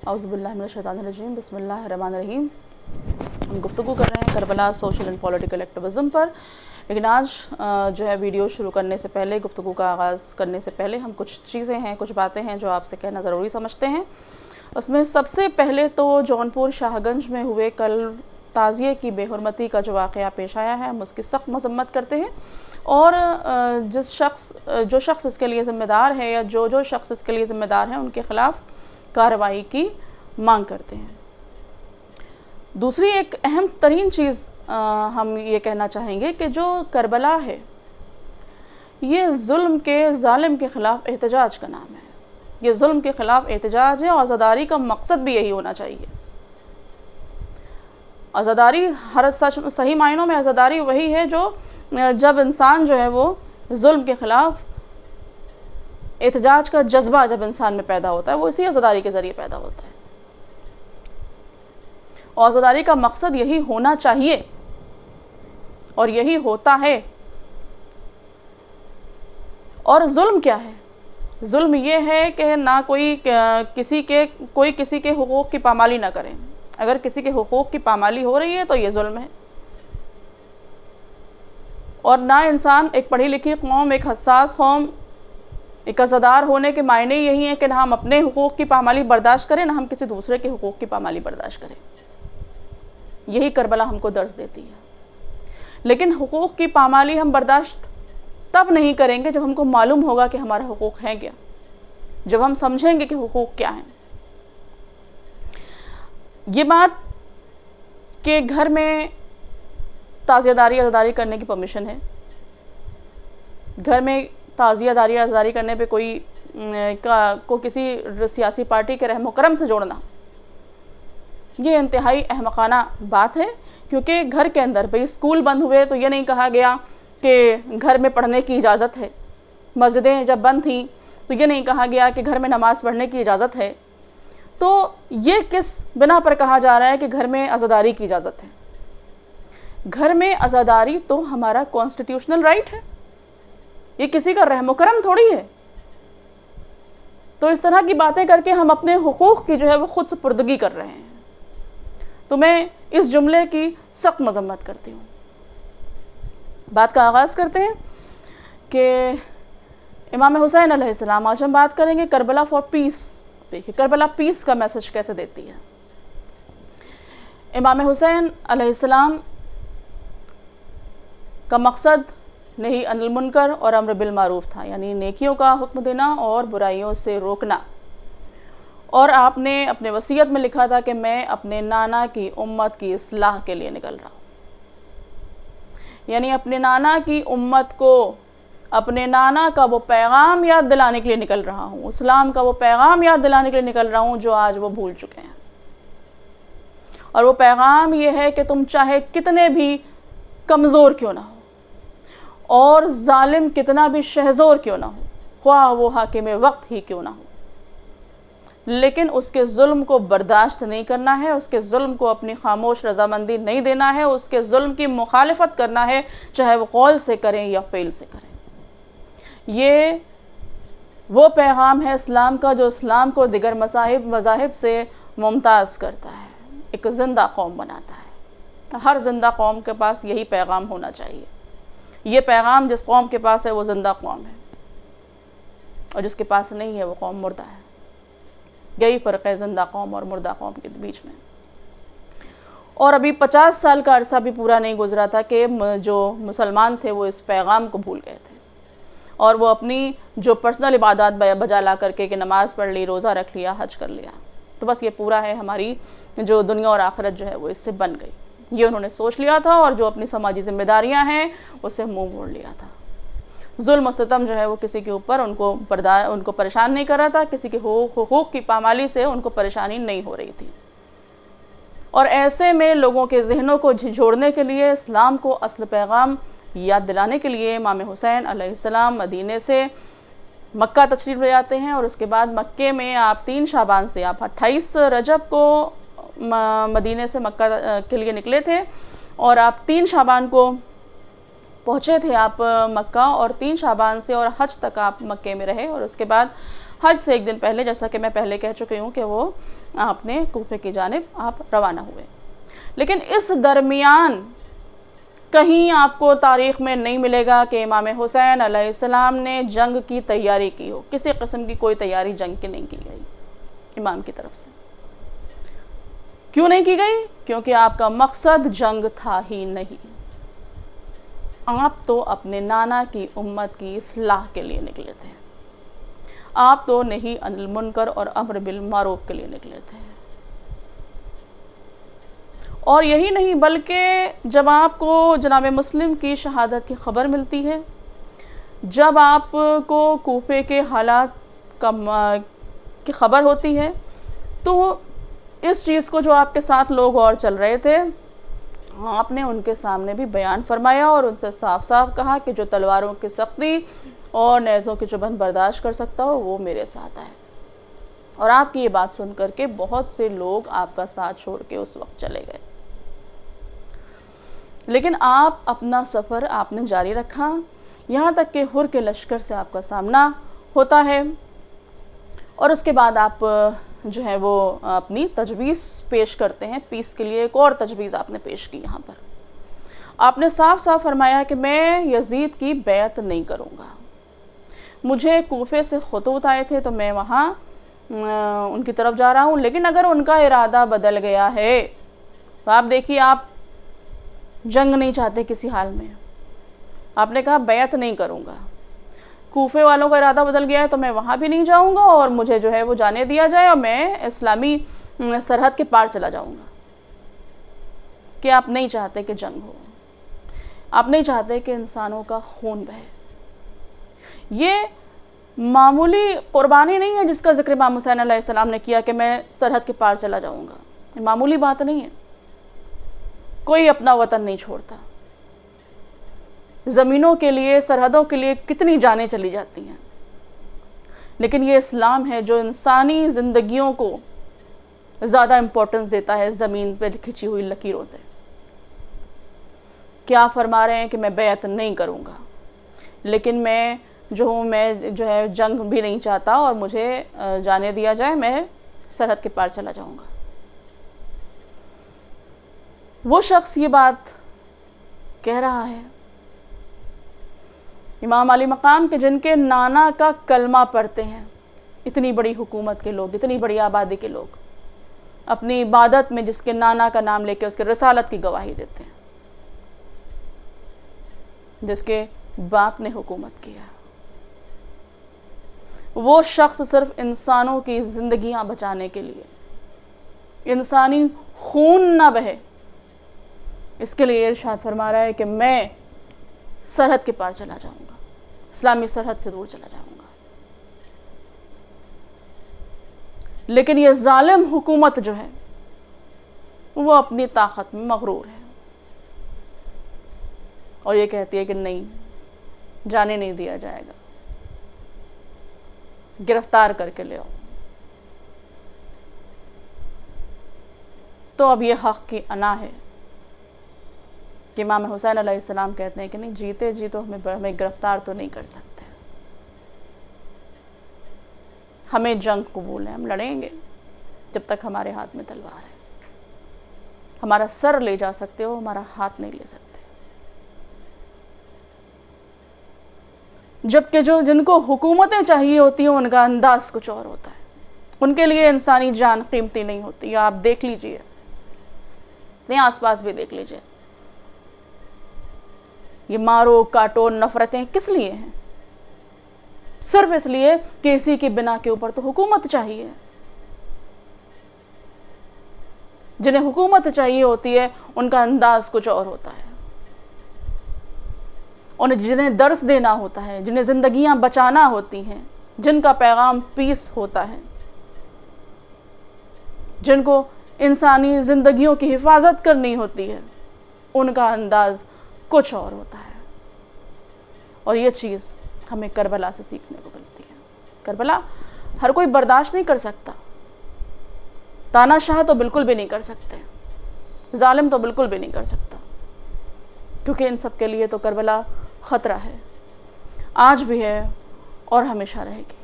औज़ु बिल्लाहि मिनश शैतानिर रजीम, बिस्मिल्लाहिर रहमानिर रहीम। हम गुफ्तगू कर रहे हैं Karbala social and political activism पर, लेकिन आज जो है वीडियो शुरू करने से पहले, गुफ्तगू का आगाज़ करने से पहले हम कुछ चीज़ें हैं, कुछ बातें हैं जो आपसे कहना ज़रूरी समझते हैं। उसमें सबसे पहले तो जौनपुर शाहगंज में हुए कल ताज़िए की बेहुरमती का जो वाक़या पेश आया है, हम उसकी सख्त मज़म्मत करते हैं और जो शख्स इसके लिए ज़िम्मेदार है या जो शख्स इसके लिए ज़िम्मेदार हैं उनके ख़िलाफ़ कार्रवाई की मांग करते हैं। दूसरी एक अहम तरीन चीज़ हम ये कहना चाहेंगे कि जो करबला है ये ज़ुल्म के ज़ालिम के ख़िलाफ़ एहतजाज का नाम है। ये ज़ुल्म के ख़िलाफ़ एहतजाज है और आज़ादारी का मकसद भी यही होना चाहिए। आज़ादारी हर सही मायनों में आज़ादारी वही है जो जब इंसान जो है वो ज़ुल्म के ख़िलाफ़ एहतजाज का जज्बा जब इंसान में पैदा होता है, वो इसी आज़ादारी के ज़रिए पैदा होता है। और आज़ादारी का मकसद यही होना चाहिए और यही होता है। और ज़ुल्म क्या है? ज़ुल्म ये है कि ना कोई किसी के हुकूक़ की पामाली ना करें। अगर किसी के हुकूक़ की पामाली हो रही है तो ये ज़ुल्म है। और ना इंसान, एक पढ़ी लिखी कौम, एक हसास कौम, एक अज़ादार होने के मायने यही है कि ना हम अपने हुकूक़ की पामाली बर्दाश्त करें, ना हम किसी दूसरे के हुकूक़ की पामाली बर्दाश्त करें। यही करबला हमको दर्स देती है। लेकिन हुकूक़ की पामाली हम बर्दाश्त तब नहीं करेंगे जब हमको मालूम होगा कि हमारा हुकूक़ है क्या, जब हम समझेंगे कि हुकूक़ क्या है। ये बात कि घर में ताज़ियादारी आज़ादारी करने की परमिशन है, घर में ताज़ियादारी आज़ादारी करने पे को किसी सियासी पार्टी के रहमो करम से जोड़ना, ये इंतहाई अहमकाना बात है। क्योंकि घर के अंदर भाई स्कूल बंद हुए तो ये नहीं कहा गया कि घर में पढ़ने की इजाज़त है। मस्जिदें जब बंद थीं तो ये नहीं कहा गया कि घर में नमाज़ पढ़ने की इजाज़त है। तो ये किस बिना पर कहा जा रहा है कि घर में आज़ादारी की इजाज़त है? घर में आज़ादारी तो हमारा कॉन्स्टिट्यूशनल राइट है, ये किसी का रहमो करम थोड़ी है। तो इस तरह की बातें करके हम अपने हुकूक़ की जो है वो ख़ुद सुपुर्दगी कर रहे हैं। तो मैं इस जुमले की सख्त मज़म्मत करती हूँ। बात का आगाज़ करते हैं कि इमाम हुसैन अलैहिस्सलाम, आज हम बात करेंगे करबला फॉर पीस। देखिए करबला पीस का मैसेज कैसे देती है। इमाम हुसैन अलैहिस्सलाम का मकसद नहीं अनिल मुनकर और अम्र बिल मारूफ था, यानी नेकियों का हुक्म देना और बुराइयों से रोकना। और आपने अपने वसीयत में लिखा था कि मैं अपने नाना की उम्मत की इस्लाह के लिए निकल रहा हूँ, यानी अपने नाना की उम्मत को, अपने नाना का वो पैगाम याद दिलाने के लिए निकल रहा हूँ, इस्लाम का वो पैगाम याद दिलाने के लिए निकल रहा हूँ जो आज वो भूल चुके हैं। और वो पैगाम ये है कि तुम चाहे कितने भी कमज़ोर क्यों ना हो और जालिम कितना भी शहज़ोर क्यों ना हो, ख्वाह वो हाकिम वक्त ही क्यों ना हो, लेकिन उसके ज़ुल्म को बर्दाश्त नहीं करना है, उसके ज़ुल्म को अपनी खामोश रज़ामंदी नहीं देना है, उसके ज़ुल्म की मुखालिफत करना है, चाहे वो कौल से करें या फ़ेल से करें। ये वो पैगाम है इस्लाम का जो इस्लाम को दिगर मज़ाहिब से मुमताज़ करता है, एक ज़िंदा कौम बनाता है। हर ज़िंदा कौम के पास यही पैगाम होना चाहिए। ये पैगाम जिस कौम के पास है वो ज़िंदा कौम है, और जिसके पास नहीं है वो कौम मुर्दा है। यही फ़र्क है ज़िंदा कौम और मुर्दा कौम के बीच में। और अभी 50 साल का अरसा भी पूरा नहीं गुजरा था कि जो मुसलमान थे वो इस पैगाम को भूल गए थे और वो अपनी जो पर्सनल इबादत बजा ला करके कि नमाज़ पढ़ ली, रोज़ा रख लिया, हज कर लिया, तो बस ये पूरा है, हमारी जो दुनिया और आखिरत जो है वो इससे बन गई। ये उन्होंने सोच लिया था और जो अपनी समाजी ज़िम्मेदारियाँ हैं उससे मुँह मोड़ लिया था। जुल्म और सितम जो है वो किसी के ऊपर उनको परेशान नहीं कर रहा था, किसी के हुकूक़ की पामाली से उनको परेशानी नहीं हो रही थी। और ऐसे में लोगों के जहनों को झिझोड़ने के लिए, इस्लाम को असल पैगाम याद दिलाने के लिए इमाम हुसैन अलैहिस्सलाम मदीने से मक्का तशरीफ़ ले जाते हैं। और उसके बाद मक्के में आप 3 शाबान से, आप 28 रजब को मदीने से मक्का के लिए निकले थे और आप 3 शाबान को पहुँचे थे आप मक्का, और 3 शाबान से और हज तक आप मक्के में रहे। और उसके बाद حج سے ایک دن پہلے، جیسا کہ میں پہلے کہہ چکی ہوں کہ وہ آپ نے کوفے کی جانب آپ روانہ ہوئے. لیکن اس درمیان کہیں آپ کو تاریخ میں نہیں ملے گا کہ امام حسین علیہ السلام نے جنگ کی تیاری کی ہو. کسی قسم کی کوئی تیاری جنگ کی نہیں کی گئی امام کی طرف سے. کیوں نہیں کی گئی؟ کیونکہ آپ کا مقصد جنگ تھا ہی نہیں. آپ تو اپنے نانا کی امت کی اصلاح کے لیے نکلے تھے. آپ تو نہی عن المنکر اور امر بالمعروف کے لیے نکلے تھے. اور یہی نہیں بلکہ جب آپ کو جناب مسلم کی شہادت کی خبر ملتی ہے، جب آپ کو کوفے کے حالات کی خبر ہوتی ہے، تو اس چیز کو جو آپ کے ساتھ لوگ اور چل رہے تھے، آپ نے ان کے سامنے بھی بیان فرمایا اور ان سے صاف صاف کہا کہ جو تلواروں کی سختی اور نیزوں کی چبھن برداشت کر سکتا ہو وہ میرے ساتھ آئے. اور آپ کی یہ بات سن کر کے بہت سے لوگ آپ کا ساتھ چھوڑ کے اس وقت چلے گئے. لیکن آپ اپنا سفر آپ نے جاری رکھا، یہاں تک کہ حر کے لشکر سے آپ کا سامنا ہوتا ہے. اور اس کے بعد آپ جو ہے وہ اپنی تجویز پیش کرتے ہیں. پیس کے لیے ایک اور تجویز آپ نے پیش کی. یہاں پر آپ نے صاف صاف فرمایا کہ میں یزید کی بیعت نہیں کروں گا. مجھے کوفے سے خطوط آئے تھے تو میں وہاں ان کی طرف جا رہا ہوں، لیکن اگر ان کا ارادہ بدل گیا ہے تو آپ دیکھیے، آپ جنگ نہیں چاہتے کسی حال میں. آپ نے کہا بیعت نہیں کروں گا. کوفے والوں کا ارادہ بدل گیا ہے تو میں وہاں بھی نہیں جاؤں گا، اور مجھے جو ہے وہ جانے دیا جائے اور میں اسلامی سرحد کے پار چلا جاؤں گا. کہ آپ نہیں چاہتے کہ جنگ ہو، آپ نہیں چاہتے کہ انسانوں کا خون بہے. یہ معمولی قربانی نہیں ہے جس کا ذکر امام حسین علیہ السلام نے کیا کہ میں سرحد کے پار چلا جاؤں گا. یہ معمولی بات نہیں ہے. کوئی اپنا وطن نہیں چھوڑتا. زمینوں کے لیے، سرحدوں کے لیے کتنی جانیں چلی جاتی ہیں، لیکن یہ اسلام ہے جو انسانی زندگیوں کو زیادہ امپورٹنس دیتا ہے زمین پہ کھچی ہوئی لکیروں سے. کیا فرما رہے ہیں کہ میں بیعت نہیں کروں گا، لیکن میں جو ہے جنگ بھی نہیں چاہتا اور مجھے جانے دیا جائے، میں سرحد کے پار چلا جاؤں گا. وہ شخص یہ بات کہہ رہا ہے، امام علی مقام کے جن کے نانا کا کلمہ پڑھتے ہیں اتنی بڑی حکومت کے لوگ، اتنی بڑی آبادی کے لوگ، اپنی عبادت میں جس کے نانا کا نام لے کے اس کے رسالت کی گواہی دیتے ہیں، جس کے باپ نے حکومت کیا. وہ شخص صرف انسانوں کی زندگیاں بچانے کے لیے، انسانی خون نہ بہے، اس کے لیے ارشاد فرما رہا ہے کہ میں سرحد کے پار چلا جاؤں گا، اسلامی سرحد سے دور چلا جاؤں گا. لیکن یہ ظالم حکومت جو ہے وہ اپنی طاقت میں مغرور ہے اور یہ کہتی ہے کہ نہیں، جانے نہیں دیا جائے گا، گرفتار کر کے لے آؤ. تو اب یہ حق کی انا ہے کہ امام حسین علیہ السلام کہتے ہیں کہ نہیں، جیتے جی تو ہمیں گرفتار تو نہیں کر سکتے. ہمیں جنگ قبول ہے، ہم لڑیں گے جب تک ہمارے ہاتھ میں تلوار ہے. ہمارا سر لے جا سکتے ہو، ہمارا ہاتھ نہیں لے سکتے. جبکہ جن کو حکومتیں چاہیے ہوتی ہیں ان کا انداز کچھ اور ہوتا ہے. ان کے لیے انسانی جان قیمتی نہیں ہوتی. آپ دیکھ لیجئے، اپنے آس پاس بھی دیکھ لیجئے، یہ مارو کاٹو نفرتیں کس لیے ہیں؟ صرف اس لیے کہ اسی کی بنا کے اوپر تو حکومت چاہیے. جنہیں حکومت چاہیے ہوتی ہے ان کا انداز کچھ اور ہوتا ہے. انہیں جنہیں درس دینا ہوتا ہے، جنہیں زندگیاں بچانا ہوتی ہیں، جن کا پیغام پیس ہوتا ہے، جن کو انسانی زندگیوں کی حفاظت کرنی ہوتی ہے، ان کا انداز کچھ اور ہوتا ہے. اور یہ چیز ہمیں کربلا سے سیکھنے کو ملتی ہے. کربلا ہر کوئی برداشت نہیں کر سکتا. تانا شاہ تو بالکل بھی نہیں کر سکتے، ظالم تو بالکل بھی نہیں کر سکتا، کیونکہ ان سب کے لیے تو کربلا خطرہ ہے، آج بھی ہے اور ہمیشہ رہے گی.